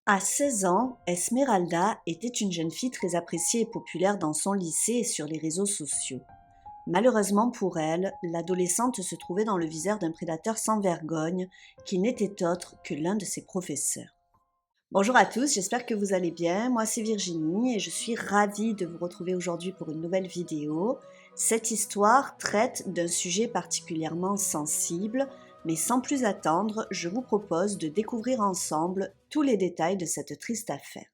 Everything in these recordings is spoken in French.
À 16 ans, Esmeralda était une jeune fille très appréciée et populaire dans son lycée et sur les réseaux sociaux. Malheureusement pour elle, l'adolescente se trouvait dans le viseur d'un prédateur sans vergogne qui n'était autre que l'un de ses professeurs. Bonjour à tous, j'espère que vous allez bien. Moi c'est Virginie et je suis ravie de vous retrouver aujourd'hui pour une nouvelle vidéo. Cette histoire traite d'un sujet particulièrement sensible, mais sans plus attendre, je vous propose de découvrir ensemble tous les détails de cette triste affaire.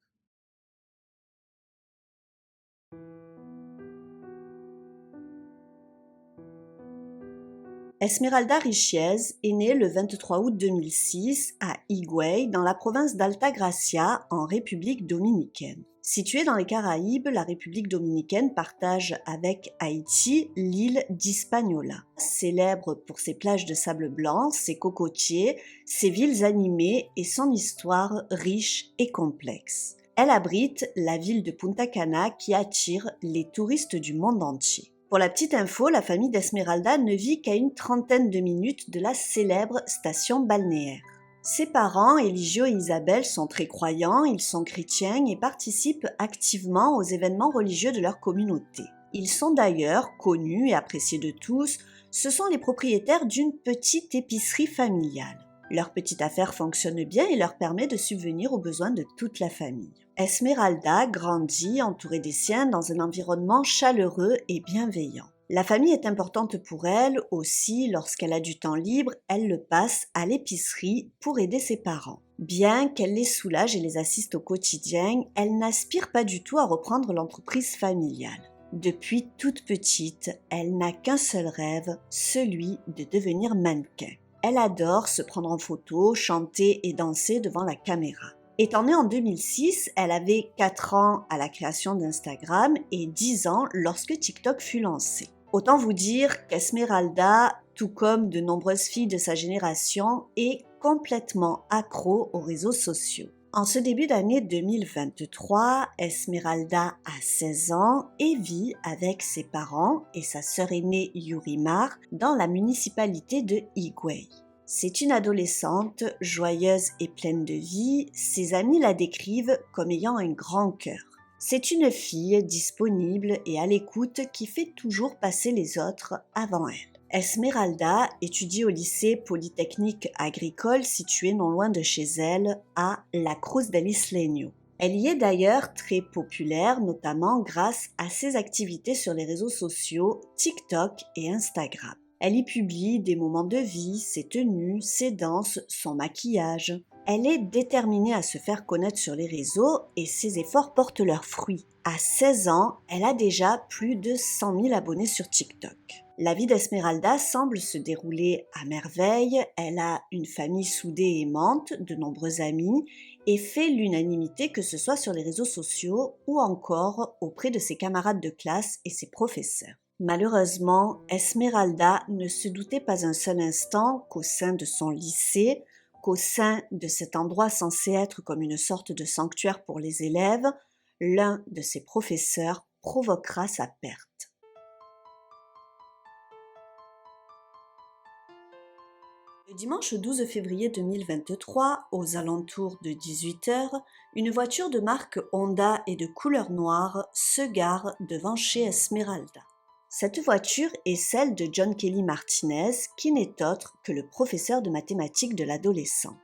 Esmeralda Richiez est née le 23 août 2006 à Higüey, dans la province d'Alta Gracia, en République dominicaine. Située dans les Caraïbes, la République dominicaine partage avec Haïti l'île d'Hispaniola. Célèbre pour ses plages de sable blanc, ses cocotiers, ses villes animées et son histoire riche et complexe. Elle abrite la ville de Punta Cana qui attire les touristes du monde entier. Pour la petite info, la famille d'Esmeralda ne vit qu'à une trentaine de minutes de la célèbre station balnéaire. Ses parents, Eligio et Isabelle, sont très croyants, ils sont chrétiens et participent activement aux événements religieux de leur communauté. Ils sont d'ailleurs connus et appréciés de tous, ce sont les propriétaires d'une petite épicerie familiale. Leur petite affaire fonctionne bien et leur permet de subvenir aux besoins de toute la famille. Esmeralda grandit entourée des siens dans un environnement chaleureux et bienveillant. La famille est importante pour elle aussi, lorsqu'elle a du temps libre, elle le passe à l'épicerie pour aider ses parents. Bien qu'elle les soulage et les assiste au quotidien, elle n'aspire pas du tout à reprendre l'entreprise familiale. Depuis toute petite, elle n'a qu'un seul rêve, celui de devenir mannequin. Elle adore se prendre en photo, chanter et danser devant la caméra. Étant née en 2006, elle avait 4 ans à la création d'Instagram et 10 ans lorsque TikTok fut lancé. Autant vous dire qu'Esmeralda, tout comme de nombreuses filles de sa génération, est complètement accro aux réseaux sociaux. En ce début d'année 2023, Esmeralda a 16 ans et vit avec ses parents et sa sœur aînée Yurimar dans la municipalité de Higüey. C'est une adolescente joyeuse et pleine de vie, ses amis la décrivent comme ayant un grand cœur. C'est une fille disponible et à l'écoute qui fait toujours passer les autres avant elle. Esmeralda étudie au lycée polytechnique agricole situé non loin de chez elle, à La Cruz del Isleño. Elle y est d'ailleurs très populaire, notamment grâce à ses activités sur les réseaux sociaux TikTok et Instagram. Elle y publie des moments de vie, ses tenues, ses danses, son maquillage. Elle est déterminée à se faire connaître sur les réseaux et ses efforts portent leurs fruits. À 16 ans, elle a déjà plus de 100 000 abonnés sur TikTok. La vie d'Esmeralda semble se dérouler à merveille, elle a une famille soudée et aimante, de nombreux amis, et fait l'unanimité que ce soit sur les réseaux sociaux ou encore auprès de ses camarades de classe et ses professeurs. Malheureusement, Esmeralda ne se doutait pas un seul instant qu'au sein de son lycée, qu'au sein de cet endroit censé être comme une sorte de sanctuaire pour les élèves, l'un de ses professeurs provoquera sa perte. Le dimanche 12 février 2023, aux alentours de 18h, une voiture de marque Honda et de couleur noire se gare devant chez Esmeralda. Cette voiture est celle de John Kelly Martinez, qui n'est autre que le professeur de mathématiques de l'adolescente.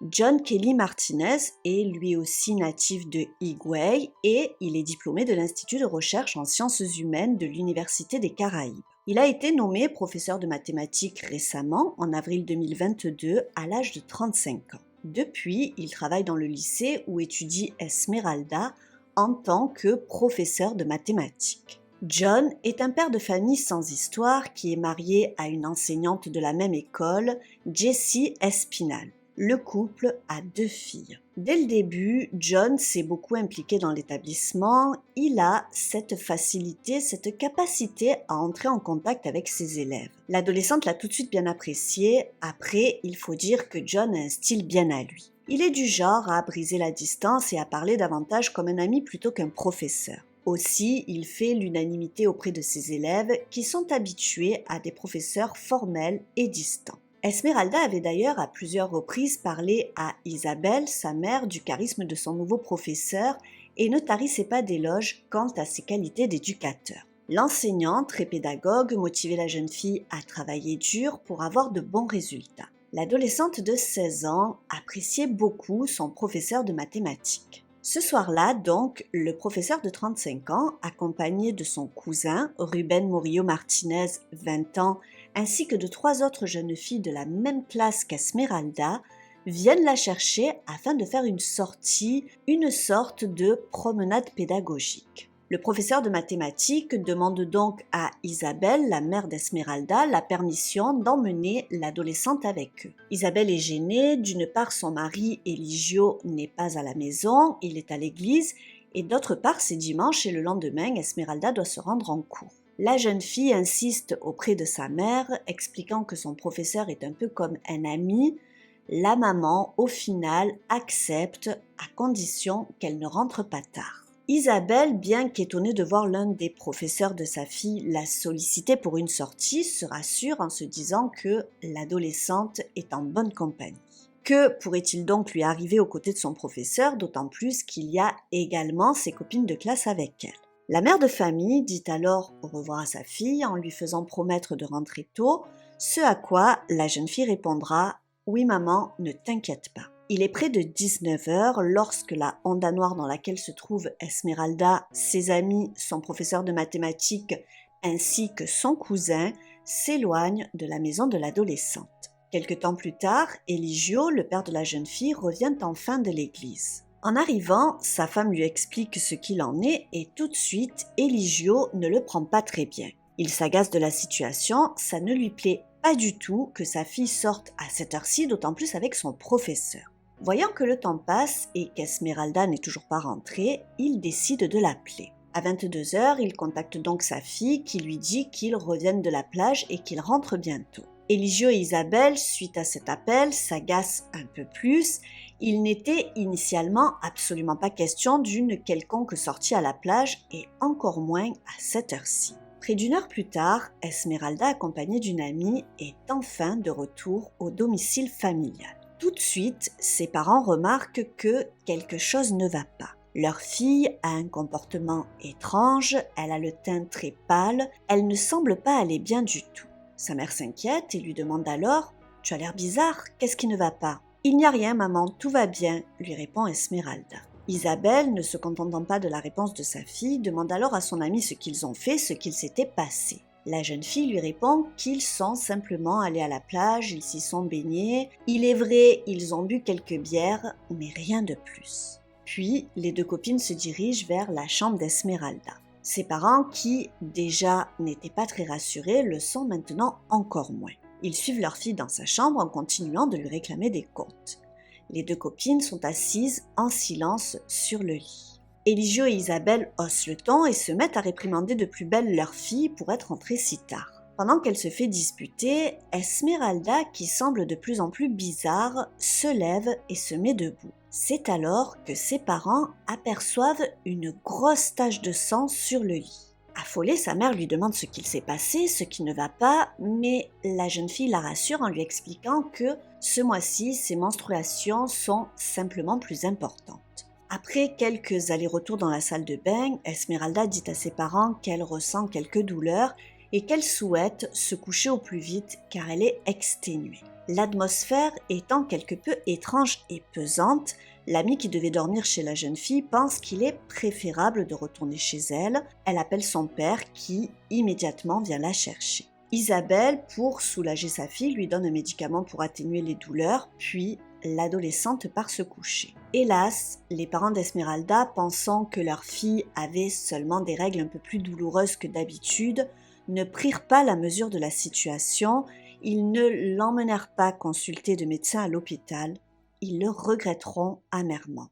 John Kelly Martinez est lui aussi natif de Higüey et il est diplômé de l'Institut de recherche en sciences humaines de l'Université des Caraïbes. Il a été nommé professeur de mathématiques récemment, en avril 2022, à l'âge de 35 ans. Depuis, il travaille dans le lycée où étudie Esmeralda en tant que professeur de mathématiques. John est un père de famille sans histoire qui est marié à une enseignante de la même école, Jessie Espinal. Le couple a 2 filles. Dès le début, John s'est beaucoup impliqué dans l'établissement. Il a cette facilité, cette capacité à entrer en contact avec ses élèves. L'adolescente l'a tout de suite bien apprécié. Après, il faut dire que John a un style bien à lui. Il est du genre à briser la distance et à parler davantage comme un ami plutôt qu'un professeur. Aussi, il fait l'unanimité auprès de ses élèves qui sont habitués à des professeurs formels et distants. Esmeralda avait d'ailleurs à plusieurs reprises parlé à Isabelle, sa mère, du charisme de son nouveau professeur et ne tarissait pas d'éloges quant à ses qualités d'éducateur. L'enseignant, très pédagogue, motivait la jeune fille à travailler dur pour avoir de bons résultats. L'adolescente de 16 ans appréciait beaucoup son professeur de mathématiques. Ce soir-là, donc, le professeur de 35 ans, accompagné de son cousin, Ruben Morillo Martinez, 20 ans, ainsi que de 3 autres jeunes filles de la même classe qu'Esmeralda, viennent la chercher afin de faire une sortie, une sorte de promenade pédagogique. Le professeur de mathématiques demande donc à Isabelle, la mère d'Esmeralda, la permission d'emmener l'adolescente avec eux. Isabelle est gênée, d'une part son mari Eligio n'est pas à la maison, il est à l'église, et d'autre part c'est dimanche et le lendemain Esmeralda doit se rendre en cours. La jeune fille insiste auprès de sa mère, expliquant que son professeur est un peu comme un ami. La maman, au final, accepte à condition qu'elle ne rentre pas tard. Isabelle, bien qu'étonnée de voir l'un des professeurs de sa fille la solliciter pour une sortie, se rassure en se disant que l'adolescente est en bonne compagnie. Que pourrait-il donc lui arriver aux côtés de son professeur, d'autant plus qu'il y a également ses copines de classe avec elle. La mère de famille dit alors au revoir à sa fille en lui faisant promettre de rentrer tôt, ce à quoi la jeune fille répondra « Oui maman, ne t'inquiète pas ». Il est près de 19h lorsque la Honda noire dans laquelle se trouve Esmeralda, ses amis, son professeur de mathématiques ainsi que son cousin s'éloignent de la maison de l'adolescente. Quelque temps plus tard, Eligio, le père de la jeune fille, revient enfin de l'église. En arrivant, sa femme lui explique ce qu'il en est et tout de suite, Eligio ne le prend pas très bien. Il s'agace de la situation, ça ne lui plaît pas du tout que sa fille sorte à cette heure-ci, d'autant plus avec son professeur. Voyant que le temps passe et qu'Esmeralda n'est toujours pas rentrée, il décide de l'appeler. À 22h, il contacte donc sa fille qui lui dit qu'ils reviennent de la plage et qu'ils rentrent bientôt. Eligio et Isabelle, suite à cet appel, s'agacent un peu plus. Il n'était initialement absolument pas question d'une quelconque sortie à la plage et encore moins à cette heure-ci. Près d'une heure plus tard, Esmeralda, accompagnée d'une amie, est enfin de retour au domicile familial. Tout de suite, ses parents remarquent que quelque chose ne va pas. Leur fille a un comportement étrange, elle a le teint très pâle, elle ne semble pas aller bien du tout. Sa mère s'inquiète et lui demande alors « Tu as l'air bizarre, qu'est-ce qui ne va pas ?»« Il n'y a rien maman, tout va bien », lui répond Esmeralda. Isabelle, ne se contentant pas de la réponse de sa fille, demande alors à son amie ce qu'ils ont fait, ce qu'il s'était passé. La jeune fille lui répond qu'ils sont simplement allés à la plage, ils s'y sont baignés. Il est vrai, ils ont bu quelques bières, mais rien de plus. Puis, les deux copines se dirigent vers la chambre d'Esmeralda. Ses parents, qui déjà n'étaient pas très rassurés, le sont maintenant encore moins. Ils suivent leur fille dans sa chambre en continuant de lui réclamer des comptes. Les deux copines sont assises en silence sur le lit. Eligio et Isabelle haussent le ton et se mettent à réprimander de plus belle leur fille pour être entrée si tard. Pendant qu'elle se fait disputer, Esmeralda, qui semble de plus en plus bizarre, se lève et se met debout. C'est alors que ses parents aperçoivent une grosse tache de sang sur le lit. Affolée, sa mère lui demande ce qu'il s'est passé, ce qui ne va pas, mais la jeune fille la rassure en lui expliquant que ce mois-ci, ses menstruations sont simplement plus importantes. Après quelques allers-retours dans la salle de bain, Esmeralda dit à ses parents qu'elle ressent quelques douleurs et qu'elle souhaite se coucher au plus vite car elle est exténuée. L'atmosphère étant quelque peu étrange et pesante, l'amie qui devait dormir chez la jeune fille pense qu'il est préférable de retourner chez elle. Elle appelle son père qui, immédiatement, vient la chercher. Isabelle, pour soulager sa fille, lui donne un médicament pour atténuer les douleurs, puis l'adolescente part se coucher. Hélas, les parents d'Esmeralda, pensant que leur fille avait seulement des règles un peu plus douloureuses que d'habitude, ne prirent pas la mesure de la situation. Ils ne l'emmenèrent pas consulter de médecin à l'hôpital. Ils le regretteront amèrement.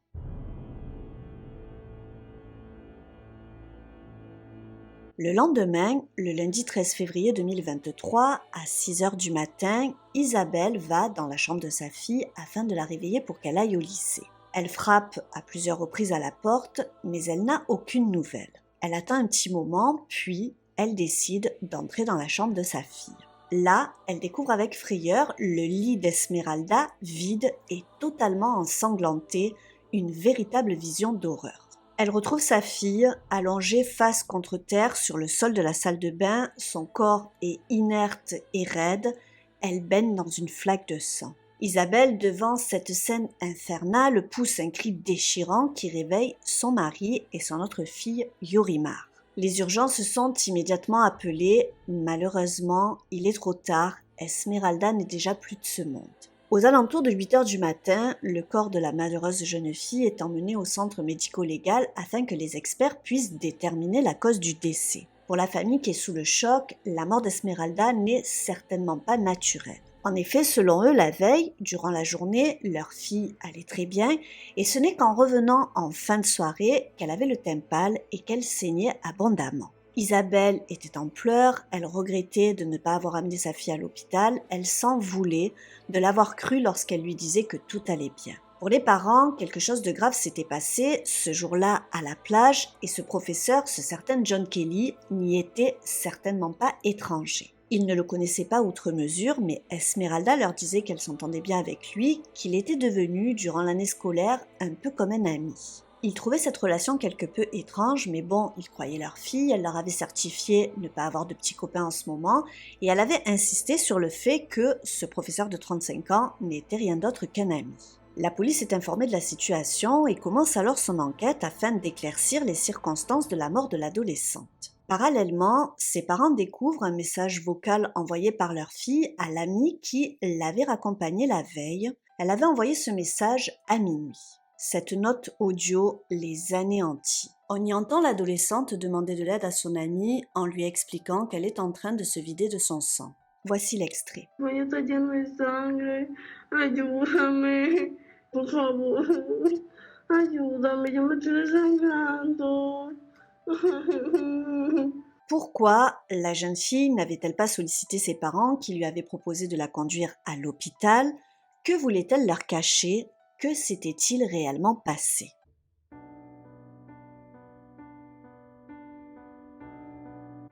Le lendemain, le lundi 13 février 2023, à 6h du matin, Isabelle va dans la chambre de sa fille afin de la réveiller pour qu'elle aille au lycée. Elle frappe à plusieurs reprises à la porte, mais elle n'a aucune nouvelle. Elle attend un petit moment, puis elle décide d'entrer dans la chambre de sa fille. Là, elle découvre avec frayeur le lit d'Esmeralda vide et totalement ensanglanté, une véritable vision d'horreur. Elle retrouve sa fille allongée face contre terre sur le sol de la salle de bain, son corps est inerte et raide, elle baigne dans une flaque de sang. Isabelle, devant cette scène infernale, pousse un cri déchirant qui réveille son mari et son autre fille, Yorimar. Les urgences sont immédiatement appelées. Malheureusement, il est trop tard, Esmeralda n'est déjà plus de ce monde. Aux alentours de 8 heures du matin, le corps de la malheureuse jeune fille est emmené au centre médico-légal afin que les experts puissent déterminer la cause du décès. Pour la famille qui est sous le choc, la mort d'Esmeralda n'est certainement pas naturelle. En effet, selon eux, la veille, durant la journée, leur fille allait très bien et ce n'est qu'en revenant en fin de soirée qu'elle avait le teint pâle et qu'elle saignait abondamment. Isabelle était en pleurs, elle regrettait de ne pas avoir amené sa fille à l'hôpital, elle s'en voulait de l'avoir cru lorsqu'elle lui disait que tout allait bien. Pour les parents, quelque chose de grave s'était passé ce jour-là à la plage et ce professeur, ce certain John Kelly, n'y était certainement pas étranger. Ils ne le connaissaient pas outre mesure, mais Esmeralda leur disait qu'elle s'entendait bien avec lui, qu'il était devenu, durant l'année scolaire, un peu comme un ami. Ils trouvaient cette relation quelque peu étrange, mais bon, ils croyaient leur fille, elle leur avait certifié ne pas avoir de petits copains en ce moment, et elle avait insisté sur le fait que ce professeur de 35 ans n'était rien d'autre qu'un ami. La police est informée de la situation et commence alors son enquête afin d'éclaircir les circonstances de la mort de l'adolescente. Parallèlement, ses parents découvrent un message vocal envoyé par leur fille à l'amie qui l'avait raccompagnée la veille. Elle avait envoyé ce message à minuit. Cette note audio les anéantit. On y entend l'adolescente demander de l'aide à son amie en lui expliquant qu'elle est en train de se vider de son sang. Voici l'extrait. Voy a estar lleno de sangre. Ayúdame. Por favor. Ayúdame, yo me estoy desangrando. Pourquoi la jeune fille n'avait-elle pas sollicité ses parents qui lui avaient proposé de la conduire à l'hôpital? Que voulait-elle leur cacher? Que s'était-il réellement passé?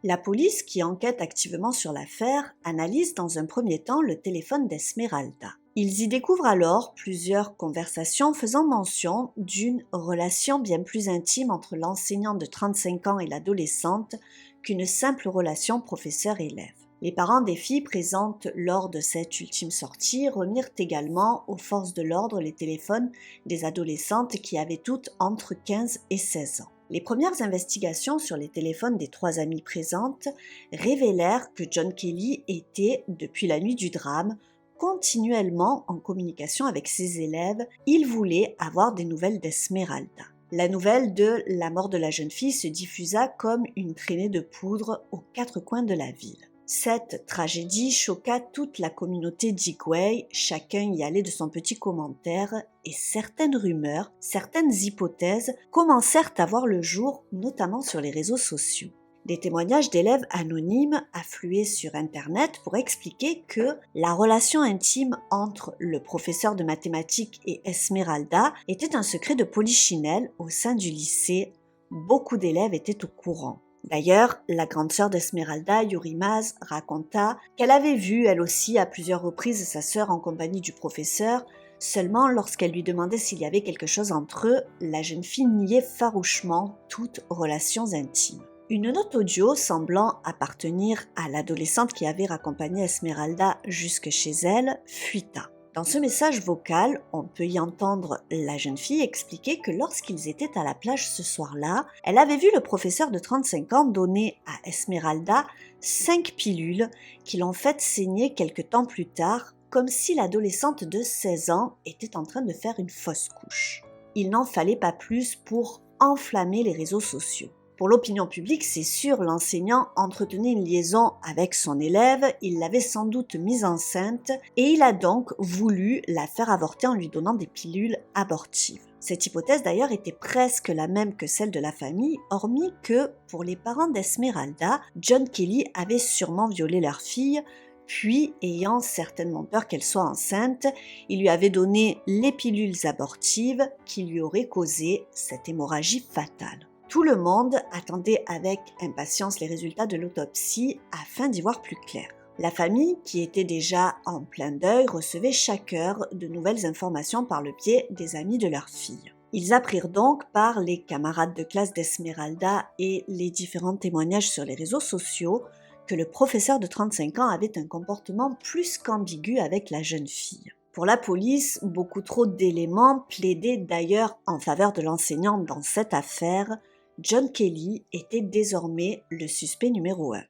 La police, qui enquête activement sur l'affaire, analyse dans un premier temps le téléphone d'Esmeralda. Ils y découvrent alors plusieurs conversations faisant mention d'une relation bien plus intime entre l'enseignant de 35 ans et l'adolescente qu'une simple relation professeur-élève. Les parents des filles présentes lors de cette ultime sortie remirent également aux forces de l'ordre les téléphones des adolescentes qui avaient toutes entre 15 et 16 ans. Les premières investigations sur les téléphones des 3 amies présentes révélèrent que John Kelly était, depuis la nuit du drame, continuellement en communication avec ses élèves. Il voulait avoir des nouvelles d'Esmeralda. La nouvelle de la mort de la jeune fille se diffusa comme une traînée de poudre aux 4 coins de la ville. Cette tragédie choqua toute la communauté d'Higway, chacun y allait de son petit commentaire et certaines rumeurs, certaines hypothèses commencèrent à voir le jour, notamment sur les réseaux sociaux. Des témoignages d'élèves anonymes affluaient sur Internet pour expliquer que la relation intime entre le professeur de mathématiques et Esmeralda était un secret de polichinelle au sein du lycée. Beaucoup d'élèves étaient au courant. D'ailleurs, la grande sœur d'Esmeralda, Yorimaz, raconta qu'elle avait vu, elle aussi, à plusieurs reprises sa sœur en compagnie du professeur. Seulement, lorsqu'elle lui demandait s'il y avait quelque chose entre eux, la jeune fille niait farouchement toutes relations intimes. Une note audio semblant appartenir à l'adolescente qui avait raccompagné Esmeralda jusque chez elle fuita. Dans ce message vocal, on peut y entendre la jeune fille expliquer que lorsqu'ils étaient à la plage ce soir-là, elle avait vu le professeur de 35 ans donner à Esmeralda 5 pilules qui l'ont fait saigner quelque temps plus tard, comme si l'adolescente de 16 ans était en train de faire une fausse couche. Il n'en fallait pas plus pour enflammer les réseaux sociaux. Pour l'opinion publique, c'est sûr, l'enseignant entretenait une liaison avec son élève, il l'avait sans doute mise enceinte et il a donc voulu la faire avorter en lui donnant des pilules abortives. Cette hypothèse d'ailleurs était presque la même que celle de la famille, hormis que pour les parents d'Esmeralda, John Kelly avait sûrement violé leur fille, puis, ayant certainement peur qu'elle soit enceinte, il lui avait donné les pilules abortives qui lui auraient causé cette hémorragie fatale. Tout le monde attendait avec impatience les résultats de l'autopsie afin d'y voir plus clair. La famille, qui était déjà en plein deuil, recevait chaque heure de nouvelles informations par le biais des amis de leur fille. Ils apprirent donc par les camarades de classe d'Esmeralda et les différents témoignages sur les réseaux sociaux que le professeur de 35 ans avait un comportement plus qu'ambigu avec la jeune fille. Pour la police, beaucoup trop d'éléments plaidaient d'ailleurs en faveur de l'enseignant dans cette affaire. John Kelly était désormais le suspect numéro 1.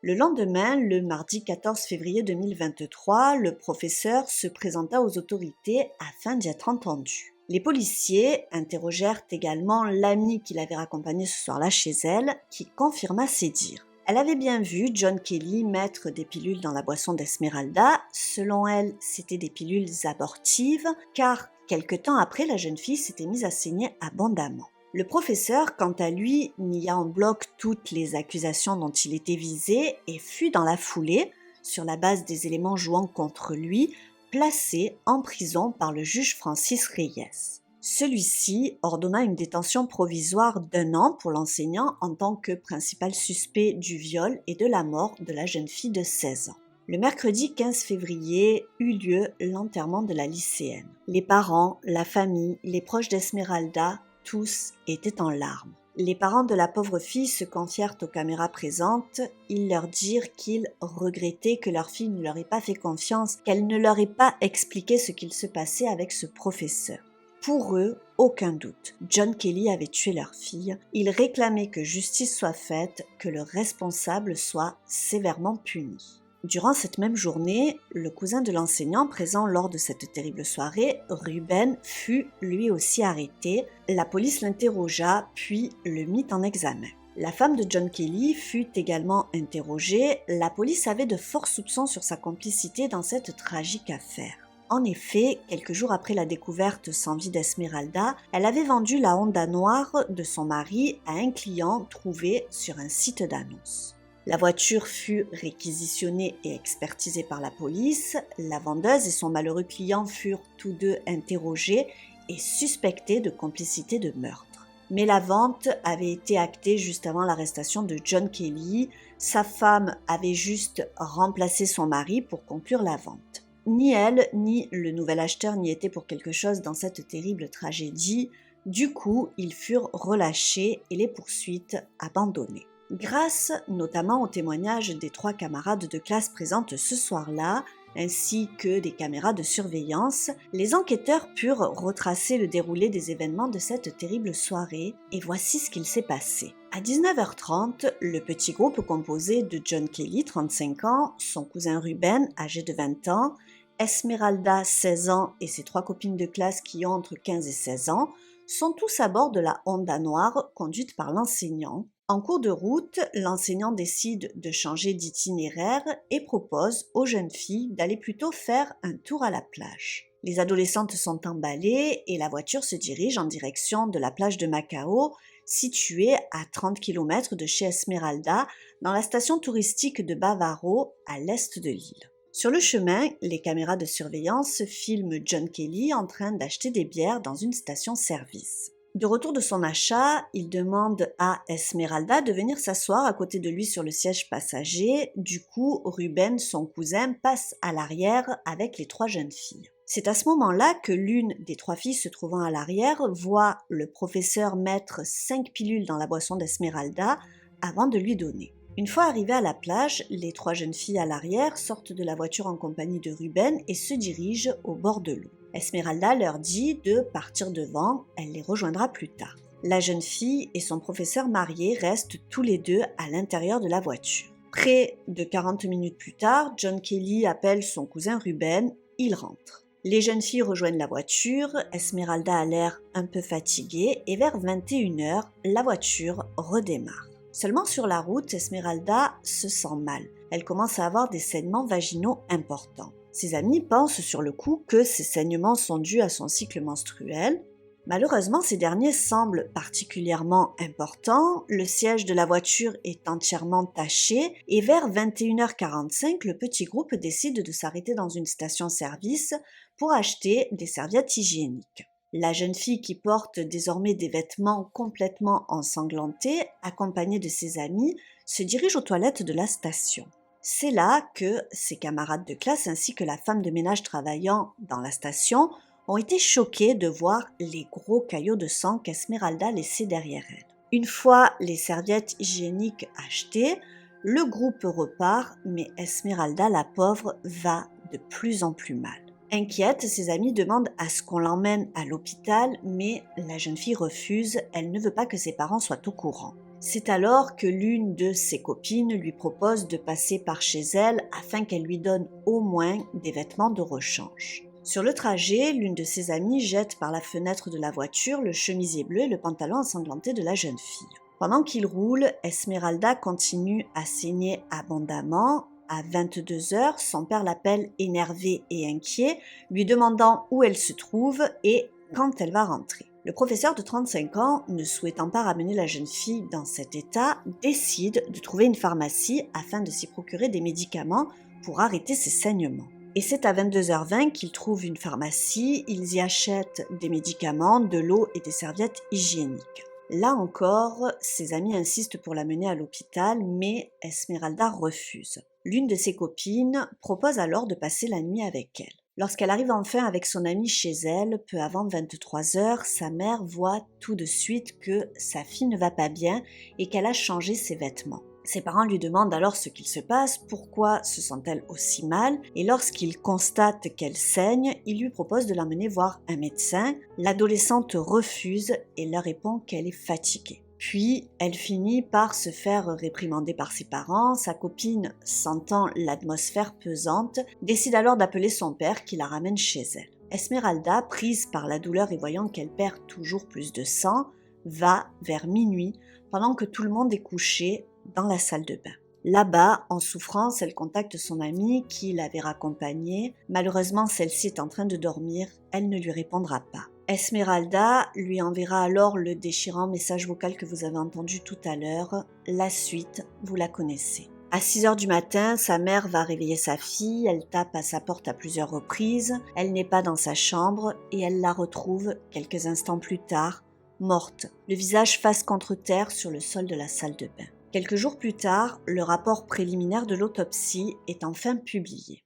Le lendemain, le mardi 14 février 2023, le professeur se présenta aux autorités afin d'y être entendu. Les policiers interrogèrent également l'amie qui l'avait raccompagnée ce soir-là chez elle, qui confirma ses dires. Elle avait bien vu John Kelly mettre des pilules dans la boisson d'Esmeralda. Selon elle, c'étaient des pilules abortives, car quelque temps après, la jeune fille s'était mise à saigner abondamment. Le professeur, quant à lui, nia en bloc toutes les accusations dont il était visé et fut dans la foulée, sur la base des éléments jouant contre lui, placé en prison par le juge Francis Reyes. Celui-ci ordonna une détention provisoire d'1 an pour l'enseignant en tant que principal suspect du viol et de la mort de la jeune fille de 16 ans. Le mercredi 15 février eut lieu l'enterrement de la lycéenne. Les parents, la famille, les proches d'Esmeralda, tous étaient en larmes. Les parents de la pauvre fille se confièrent aux caméras présentes. Ils leur dirent qu'ils regrettaient que leur fille ne leur ait pas fait confiance, qu'elle ne leur ait pas expliqué ce qu'il se passait avec ce professeur. Pour eux, aucun doute, John Kelly avait tué leur fille. Ils réclamaient que justice soit faite, que le responsable soit sévèrement puni. Durant cette même journée, le cousin de l'enseignant présent lors de cette terrible soirée, Ruben, fut lui aussi arrêté. La police l'interrogea, puis le mit en examen. La femme de John Kelly fut également interrogée. La police avait de forts soupçons sur sa complicité dans cette tragique affaire. En effet, quelques jours après la découverte sans vie d'Esmeralda, elle avait vendu la Honda noire de son mari à un client trouvé sur un site d'annonces. La voiture fut réquisitionnée et expertisée par la police. La vendeuse et son malheureux client furent tous deux interrogés et suspectés de complicité de meurtre. Mais la vente avait été actée juste avant l'arrestation de John Kelly. Sa femme avait juste remplacé son mari pour conclure la vente. Ni elle, ni le nouvel acheteur n'y étaient pour quelque chose dans cette terrible tragédie. Du coup, ils furent relâchés et les poursuites abandonnées. Grâce notamment aux témoignages des 3 camarades de classe présentes ce soir-là, ainsi que des caméras de surveillance, les enquêteurs purent retracer le déroulé des événements de cette terrible soirée, et voici ce qu'il s'est passé. À 19h30, le petit groupe composé de John Kelly, 35 ans, son cousin Ruben, âgé de 20 ans, Esmeralda, 16 ans, et ses 3 copines de classe qui ont entre 15 et 16 ans, sont tous à bord de la Honda noire conduite par l'enseignant. En cours de route, l'enseignant décide de changer d'itinéraire et propose aux jeunes filles d'aller plutôt faire un tour à la plage. Les adolescentes sont emballées et la voiture se dirige en direction de la plage de Macao, située à 30 km de chez Esmeralda, dans la station touristique de Bavaro, à l'est de l'île. Sur le chemin, les caméras de surveillance filment John Kelly en train d'acheter des bières dans une station-service. De retour de son achat, il demande à Esmeralda de venir s'asseoir à côté de lui sur le siège passager. Du coup, Ruben, son cousin, passe à l'arrière avec les 3 jeunes filles. C'est à ce moment-là que l'une des 3 filles se trouvant à l'arrière voit le professeur mettre 5 pilules dans la boisson d'Esmeralda avant de lui donner. Une fois arrivées à la plage, les 3 jeunes filles à l'arrière sortent de la voiture en compagnie de Ruben et se dirigent au bord de l'eau. Esmeralda leur dit de partir devant, elle les rejoindra plus tard. La jeune fille et son professeur marié restent tous les deux à l'intérieur de la voiture. Près de 40 minutes plus tard, John Kelly appelle son cousin Ruben, il rentre. Les jeunes filles rejoignent la voiture, Esmeralda a l'air un peu fatiguée et vers 21h, la voiture redémarre. Seulement sur la route, Esmeralda se sent mal. Elle commence à avoir des saignements vaginaux importants. Ses amis pensent sur le coup que ces saignements sont dus à son cycle menstruel. Malheureusement, ces derniers semblent particulièrement importants. Le siège de la voiture est entièrement taché et vers 21h45, le petit groupe décide de s'arrêter dans une station-service pour acheter des serviettes hygiéniques. La jeune fille qui porte désormais des vêtements complètement ensanglantés, accompagnée de ses amis, se dirige aux toilettes de la station. C'est là que ses camarades de classe ainsi que la femme de ménage travaillant dans la station ont été choqués de voir les gros caillots de sang qu'Esmeralda laissait derrière elle. Une fois les serviettes hygiéniques achetées, le groupe repart, mais Esmeralda, la pauvre, va de plus en plus mal. Inquiète, ses amis demandent à ce qu'on l'emmène à l'hôpital, mais la jeune fille refuse, elle ne veut pas que ses parents soient au courant. C'est alors que l'une de ses copines lui propose de passer par chez elle afin qu'elle lui donne au moins des vêtements de rechange. Sur le trajet, l'une de ses amies jette par la fenêtre de la voiture le chemisier bleu et le pantalon ensanglanté de la jeune fille. Pendant qu'il roule, Esmeralda continue à saigner abondamment. À 22h, son père l'appelle énervé et inquiet, lui demandant où elle se trouve et quand elle va rentrer. Le professeur de 35 ans, ne souhaitant pas ramener la jeune fille dans cet état, décide de trouver une pharmacie afin de s'y procurer des médicaments pour arrêter ses saignements. Et c'est à 22h20 qu'ils trouvent une pharmacie, ils y achètent des médicaments, de l'eau et des serviettes hygiéniques. Là encore, ses amis insistent pour la mener à l'hôpital, mais Esmeralda refuse. L'une de ses copines propose alors de passer la nuit avec elle. Lorsqu'elle arrive enfin avec son amie chez elle, peu avant 23h, sa mère voit tout de suite que sa fille ne va pas bien et qu'elle a changé ses vêtements. Ses parents lui demandent alors ce qu'il se passe, pourquoi se sent-elle aussi mal, et lorsqu'ils constatent qu'elle saigne, ils lui proposent de l'emmener voir un médecin. L'adolescente refuse et leur répond qu'elle est fatiguée. Puis, elle finit par se faire réprimander par ses parents. Sa copine, sentant l'atmosphère pesante, décide alors d'appeler son père qui la ramène chez elle. Esmeralda, prise par la douleur et voyant qu'elle perd toujours plus de sang, va vers minuit, pendant que tout le monde est couché, dans la salle de bain. Là-bas, en souffrance, elle contacte son amie qui l'avait raccompagnée. Malheureusement, celle-ci est en train de dormir, elle ne lui répondra pas. Esmeralda lui enverra alors le déchirant message vocal que vous avez entendu tout à l'heure. La suite, vous la connaissez. À 6h du matin, sa mère va réveiller sa fille, elle tape à sa porte à plusieurs reprises, elle n'est pas dans sa chambre et elle la retrouve quelques instants plus tard, morte, le visage face contre terre sur le sol de la salle de bain. Quelques jours plus tard, le rapport préliminaire de l'autopsie est enfin publié.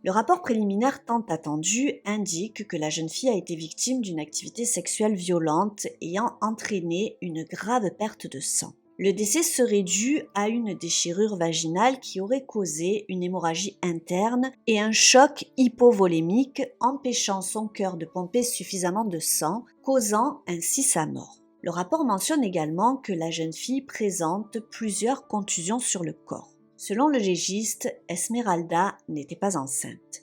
Le rapport préliminaire tant attendu indique que la jeune fille a été victime d'une activité sexuelle violente ayant entraîné une grave perte de sang. Le décès serait dû à une déchirure vaginale qui aurait causé une hémorragie interne et un choc hypovolémique empêchant son cœur de pomper suffisamment de sang, causant ainsi sa mort. Le rapport mentionne également que la jeune fille présente plusieurs contusions sur le corps. Selon le légiste, Esmeralda n'était pas enceinte.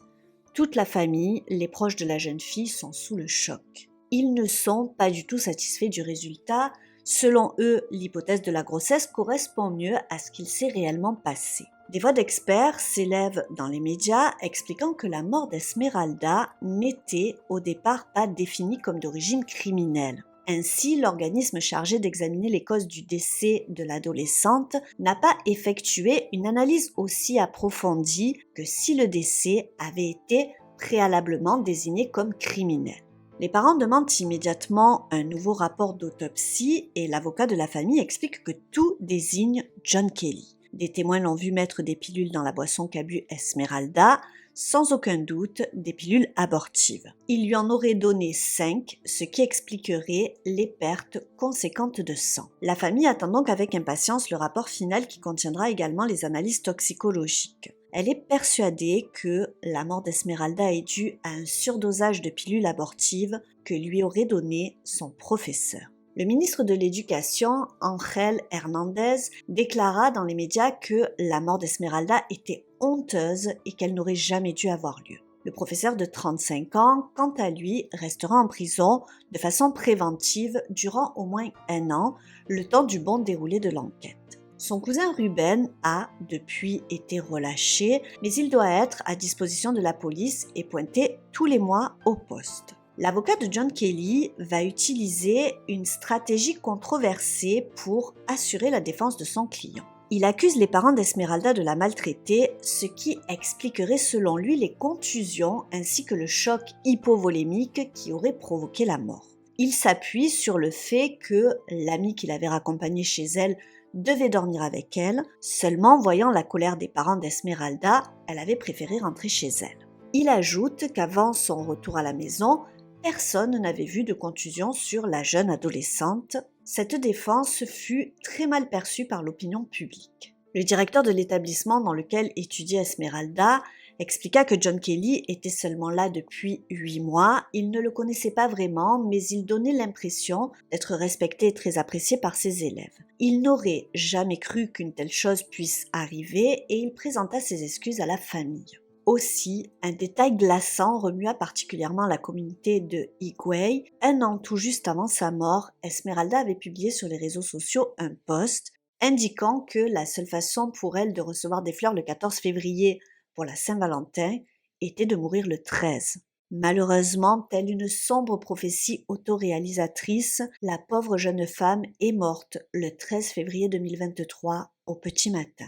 Toute la famille, les proches de la jeune fille sont sous le choc. Ils ne sont pas du tout satisfaits du résultat. Selon eux, l'hypothèse de la grossesse correspond mieux à ce qu'il s'est réellement passé. Des voix d'experts s'élèvent dans les médias expliquant que la mort d'Esmeralda n'était au départ pas définie comme d'origine criminelle. Ainsi, l'organisme chargé d'examiner les causes du décès de l'adolescente n'a pas effectué une analyse aussi approfondie que si le décès avait été préalablement désigné comme criminel. Les parents demandent immédiatement un nouveau rapport d'autopsie et l'avocat de la famille explique que tout désigne John Kelly. Des témoins l'ont vu mettre des pilules dans la boisson qu'a bu Esmeralda, sans aucun doute des pilules abortives. Il lui en aurait donné 5, ce qui expliquerait les pertes conséquentes de sang. La famille attend donc avec impatience le rapport final qui contiendra également les analyses toxicologiques. Elle est persuadée que la mort d'Esmeralda est due à un surdosage de pilules abortives que lui aurait donné son professeur. Le ministre de l'Éducation, Ángel Hernández, déclara dans les médias que la mort d'Esmeralda était honteuse et qu'elle n'aurait jamais dû avoir lieu. Le professeur de 35 ans, quant à lui, restera en prison de façon préventive durant au moins 1 an, le temps du bon déroulé de l'enquête. Son cousin Ruben a, depuis, été relâché, mais il doit être à disposition de la police et pointé tous les mois au poste. L'avocat de John Kelly va utiliser une stratégie controversée pour assurer la défense de son client. Il accuse les parents d'Esmeralda de la maltraiter, ce qui expliquerait selon lui les contusions ainsi que le choc hypovolémique qui aurait provoqué la mort. Il s'appuie sur le fait que l'ami qu'il avait raccompagné chez elle devait dormir avec elle, seulement voyant la colère des parents d'Esmeralda, elle avait préféré rentrer chez elle. Il ajoute qu'avant son retour à la maison, personne n'avait vu de contusion sur la jeune adolescente. Cette défense fut très mal perçue par l'opinion publique. Le directeur de l'établissement dans lequel étudiait Esmeralda expliqua que John Kelly était seulement là depuis 8 mois, il ne le connaissait pas vraiment, mais il donnait l'impression d'être respecté et très apprécié par ses élèves. Il n'aurait jamais cru qu'une telle chose puisse arriver et il présenta ses excuses à la famille. Aussi, un détail glaçant remua particulièrement la communauté de Higüey. Un an tout juste avant sa mort, Esmeralda avait publié sur les réseaux sociaux un post indiquant que la seule façon pour elle de recevoir des fleurs le 14 février pour la Saint-Valentin était de mourir le 13. Malheureusement, telle une sombre prophétie autoréalisatrice, la pauvre jeune femme est morte le 13 février 2023 au petit matin.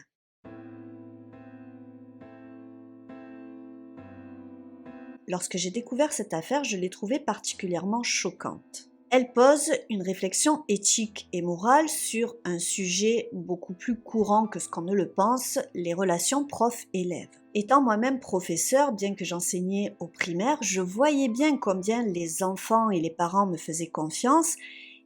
Lorsque j'ai découvert cette affaire, je l'ai trouvée particulièrement choquante. Elle pose une réflexion éthique et morale sur un sujet beaucoup plus courant que ce qu'on ne le pense, les relations prof-élève. Étant moi-même professeur, bien que j'enseignais au primaire, je voyais bien combien les enfants et les parents me faisaient confiance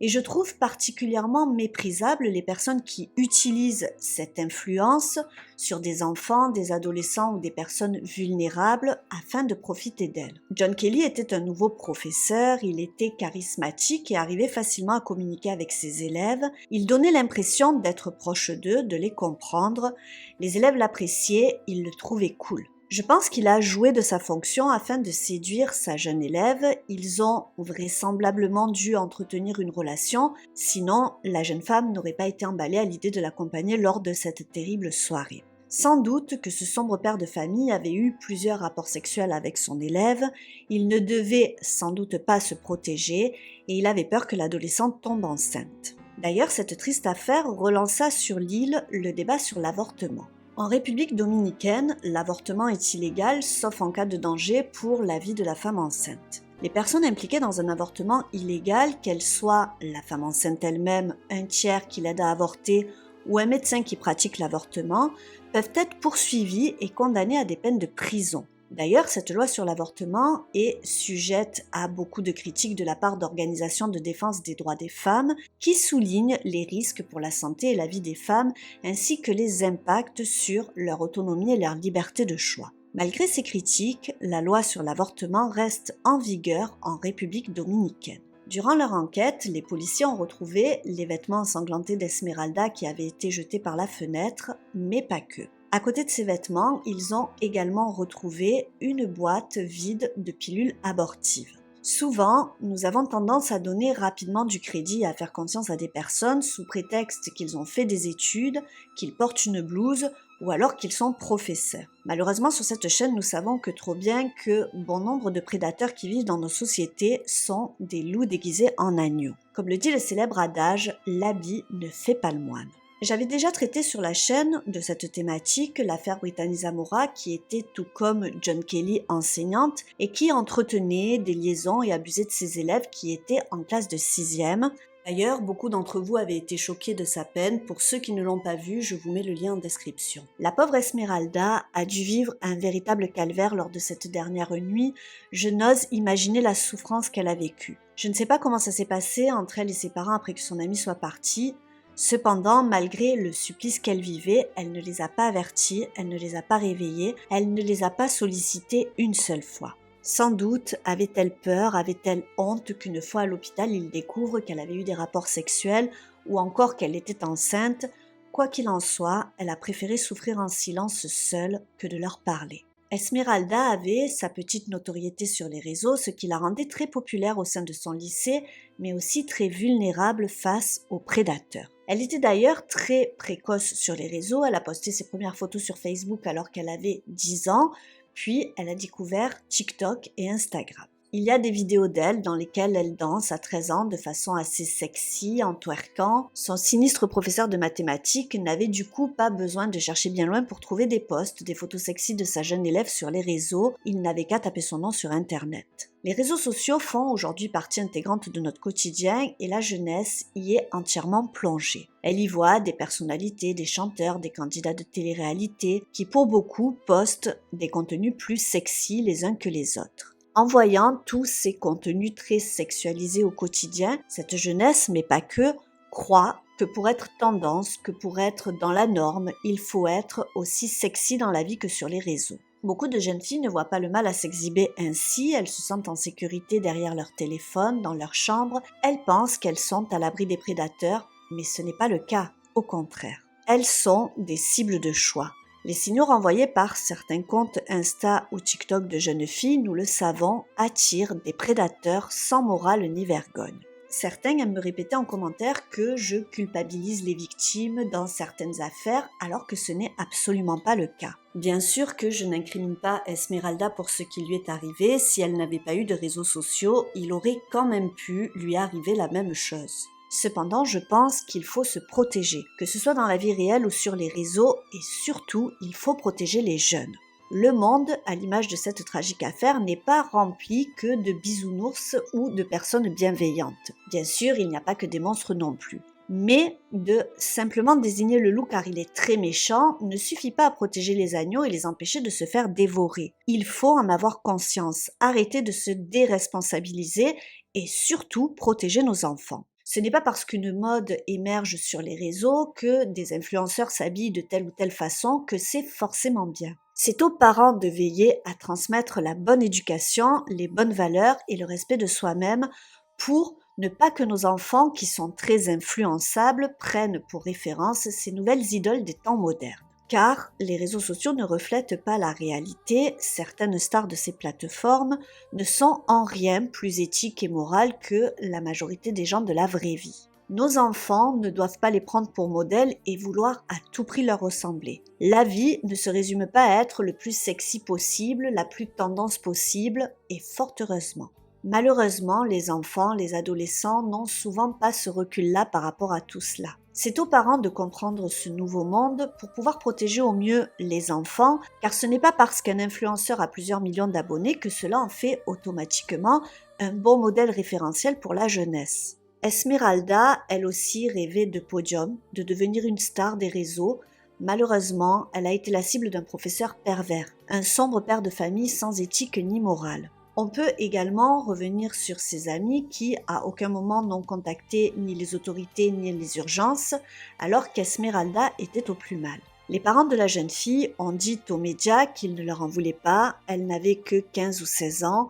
et je trouve particulièrement méprisables les personnes qui utilisent cette influence sur des enfants, des adolescents ou des personnes vulnérables afin de profiter d'elles. John Kelly était un nouveau professeur, il était charismatique et arrivait facilement à communiquer avec ses élèves. Il donnait l'impression d'être proche d'eux, de les comprendre. Les élèves l'appréciaient, ils le trouvaient cool. Je pense qu'il a joué de sa fonction afin de séduire sa jeune élève. Ils ont vraisemblablement dû entretenir une relation, sinon la jeune femme n'aurait pas été emballée à l'idée de l'accompagner lors de cette terrible soirée. Sans doute que ce sombre père de famille avait eu plusieurs rapports sexuels avec son élève, il ne devait sans doute pas se protéger et il avait peur que l'adolescente tombe enceinte. D'ailleurs, cette triste affaire relança sur l'île le débat sur l'avortement. En République dominicaine, l'avortement est illégal sauf en cas de danger pour la vie de la femme enceinte. Les personnes impliquées dans un avortement illégal, qu'elles soient la femme enceinte elle-même, un tiers qui l'aide à avorter ou un médecin qui pratique l'avortement, peuvent être poursuivies et condamnées à des peines de prison. D'ailleurs, cette loi sur l'avortement est sujette à beaucoup de critiques de la part d'organisations de défense des droits des femmes qui soulignent les risques pour la santé et la vie des femmes ainsi que les impacts sur leur autonomie et leur liberté de choix. Malgré ces critiques, la loi sur l'avortement reste en vigueur en République dominicaine. Durant leur enquête, les policiers ont retrouvé les vêtements ensanglantés d'Esmeralda qui avaient été jetés par la fenêtre, mais pas que. À côté de ces vêtements, ils ont également retrouvé une boîte vide de pilules abortives. Souvent, nous avons tendance à donner rapidement du crédit et à faire confiance à des personnes sous prétexte qu'ils ont fait des études, qu'ils portent une blouse ou alors qu'ils sont professeurs. Malheureusement, sur cette chaîne, nous savons que trop bien que bon nombre de prédateurs qui vivent dans nos sociétés sont des loups déguisés en agneaux. Comme le dit le célèbre adage, l'habit ne fait pas le moine. J'avais déjà traité sur la chaîne de cette thématique l'affaire Brittany Zamora qui était tout comme John Kelly enseignante et qui entretenait des liaisons et abusait de ses élèves qui étaient en classe de 6e. D'ailleurs, beaucoup d'entre vous avaient été choqués de sa peine. Pour ceux qui ne l'ont pas vu, je vous mets le lien en description. La pauvre Esmeralda a dû vivre un véritable calvaire lors de cette dernière nuit. Je n'ose imaginer la souffrance qu'elle a vécue. Je ne sais pas comment ça s'est passé entre elle et ses parents après que son amie soit partie. Cependant, malgré le supplice qu'elle vivait, elle ne les a pas avertis, elle ne les a pas réveillés, elle ne les a pas sollicités une seule fois. Sans doute avait-elle peur, avait-elle honte qu'une fois à l'hôpital, il découvre qu'elle avait eu des rapports sexuels ou encore qu'elle était enceinte. Quoi qu'il en soit, elle a préféré souffrir en silence seule que de leur parler. Esmeralda avait sa petite notoriété sur les réseaux, ce qui la rendait très populaire au sein de son lycée, mais aussi très vulnérable face aux prédateurs. Elle était d'ailleurs très précoce sur les réseaux, elle a posté ses premières photos sur Facebook alors qu'elle avait 10 ans, puis elle a découvert TikTok et Instagram. Il y a des vidéos d'elle dans lesquelles elle danse à 13 ans de façon assez sexy, en twerkant. Son sinistre professeur de mathématiques n'avait du coup pas besoin de chercher bien loin pour trouver des posts, des photos sexy de sa jeune élève sur les réseaux. Il n'avait qu'à taper son nom sur Internet. Les réseaux sociaux font aujourd'hui partie intégrante de notre quotidien et la jeunesse y est entièrement plongée. Elle y voit des personnalités, des chanteurs, des candidats de télé-réalité qui pour beaucoup postent des contenus plus sexy les uns que les autres. En voyant tous ces contenus très sexualisés au quotidien, cette jeunesse, mais pas que, croit que pour être tendance, que pour être dans la norme, il faut être aussi sexy dans la vie que sur les réseaux. Beaucoup de jeunes filles ne voient pas le mal à s'exhiber ainsi, elles se sentent en sécurité derrière leur téléphone, dans leur chambre, elles pensent qu'elles sont à l'abri des prédateurs, mais ce n'est pas le cas, au contraire. Elles sont des cibles de choix. Les signaux renvoyés par certains comptes Insta ou TikTok de jeunes filles, nous le savons, attirent des prédateurs sans morale ni vergogne. Certains aiment me répéter en commentaire que je culpabilise les victimes dans certaines affaires alors que ce n'est absolument pas le cas. Bien sûr que je n'incrimine pas Esmeralda pour ce qui lui est arrivé, si elle n'avait pas eu de réseaux sociaux, il aurait quand même pu lui arriver la même chose. Cependant, je pense qu'il faut se protéger, que ce soit dans la vie réelle ou sur les réseaux, et surtout, il faut protéger les jeunes. Le monde, à l'image de cette tragique affaire, n'est pas rempli que de bisounours ou de personnes bienveillantes. Bien sûr, il n'y a pas que des monstres non plus. Mais de simplement désigner le loup car il est très méchant ne suffit pas à protéger les agneaux et les empêcher de se faire dévorer. Il faut en avoir conscience, arrêter de se déresponsabiliser et surtout protéger nos enfants. Ce n'est pas parce qu'une mode émerge sur les réseaux que des influenceurs s'habillent de telle ou telle façon que c'est forcément bien. C'est aux parents de veiller à transmettre la bonne éducation, les bonnes valeurs et le respect de soi-même pour ne pas que nos enfants, qui sont très influençables, prennent pour référence ces nouvelles idoles des temps modernes. Car les réseaux sociaux ne reflètent pas la réalité, certaines stars de ces plateformes ne sont en rien plus éthiques et morales que la majorité des gens de la vraie vie. Nos enfants ne doivent pas les prendre pour modèles et vouloir à tout prix leur ressembler. La vie ne se résume pas à être le plus sexy possible, la plus tendance possible, et fort heureusement. Malheureusement, les enfants, les adolescents n'ont souvent pas ce recul-là par rapport à tout cela. C'est aux parents de comprendre ce nouveau monde pour pouvoir protéger au mieux les enfants, car ce n'est pas parce qu'un influenceur a plusieurs millions d'abonnés que cela en fait automatiquement un bon modèle référentiel pour la jeunesse. Esmeralda, elle aussi, rêvait de podium, de devenir une star des réseaux. Malheureusement, elle a été la cible d'un professeur pervers, un sombre père de famille sans éthique ni morale. On peut également revenir sur ses amis qui, à aucun moment, n'ont contacté ni les autorités ni les urgences, alors qu'Esmeralda était au plus mal. Les parents de la jeune fille ont dit aux médias qu'ils ne leur en voulaient pas, elle n'avait que 15 ou 16 ans,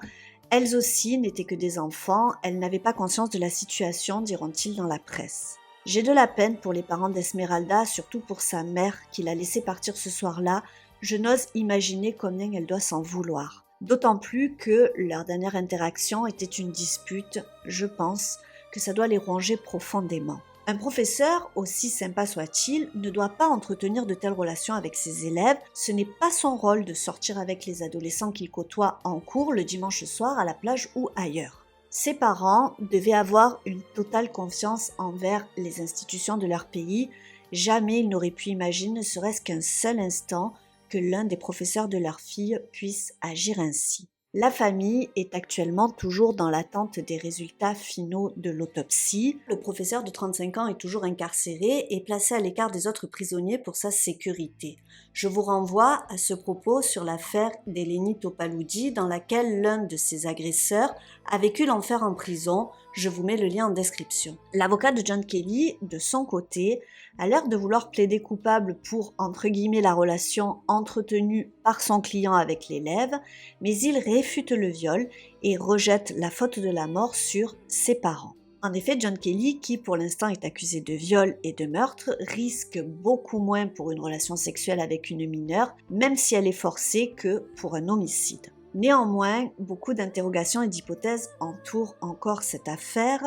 elles aussi n'étaient que des enfants, elles n'avaient pas conscience de la situation, diront-ils dans la presse. J'ai de la peine pour les parents d'Esmeralda, surtout pour sa mère qui l'a laissée partir ce soir-là. Je n'ose imaginer combien elle doit s'en vouloir. D'autant plus que leur dernière interaction était une dispute, je pense que ça doit les ronger profondément. Un professeur, aussi sympa soit-il, ne doit pas entretenir de telles relations avec ses élèves, ce n'est pas son rôle de sortir avec les adolescents qu'il côtoie en cours le dimanche soir à la plage ou ailleurs. Ses parents devaient avoir une totale confiance envers les institutions de leur pays, jamais ils n'auraient pu imaginer ne serait-ce qu'un seul instant que l'un des professeurs de leur fille puisse agir ainsi. La famille est actuellement toujours dans l'attente des résultats finaux de l'autopsie. Le professeur de 35 ans est toujours incarcéré et placé à l'écart des autres prisonniers pour sa sécurité. Je vous renvoie à ce propos sur l'affaire d'Eleni Topaloudi dans laquelle l'un de ses agresseurs a vécu l'enfer en prison. Je vous mets le lien en description. L'avocat de John Kelly, de son côté, a l'air de vouloir plaider coupable pour, entre guillemets, la relation entretenue par son client avec l'élève, mais il réfute le viol et rejette la faute de la mort sur ses parents. En effet, John Kelly, qui pour l'instant est accusé de viol et de meurtre, risque beaucoup moins pour une relation sexuelle avec une mineure, même si elle est forcée, que pour un homicide. Néanmoins, beaucoup d'interrogations et d'hypothèses entourent encore cette affaire.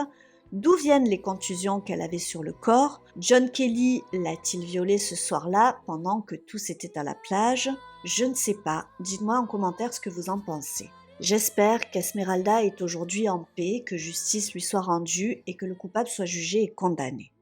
D'où viennent les contusions qu'elle avait sur le corps? John Kelly l'a-t-il violée ce soir-là pendant que tous étaient à la plage? Je ne sais pas, dites-moi en commentaire ce que vous en pensez. J'espère qu'Esmeralda est aujourd'hui en paix, que justice lui soit rendue et que le coupable soit jugé et condamné.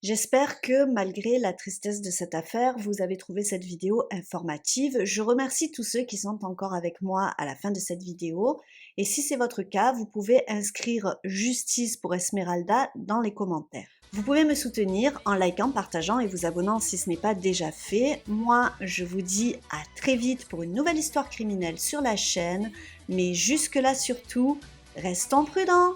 J'espère que malgré la tristesse de cette affaire, vous avez trouvé cette vidéo informative. Je remercie tous ceux qui sont encore avec moi à la fin de cette vidéo. Et si c'est votre cas, vous pouvez inscrire justice pour Esmeralda dans les commentaires. Vous pouvez me soutenir en likant, partageant et vous abonnant si ce n'est pas déjà fait. Moi, je vous dis à très vite pour une nouvelle histoire criminelle sur la chaîne. Mais jusque-là surtout, restons prudents!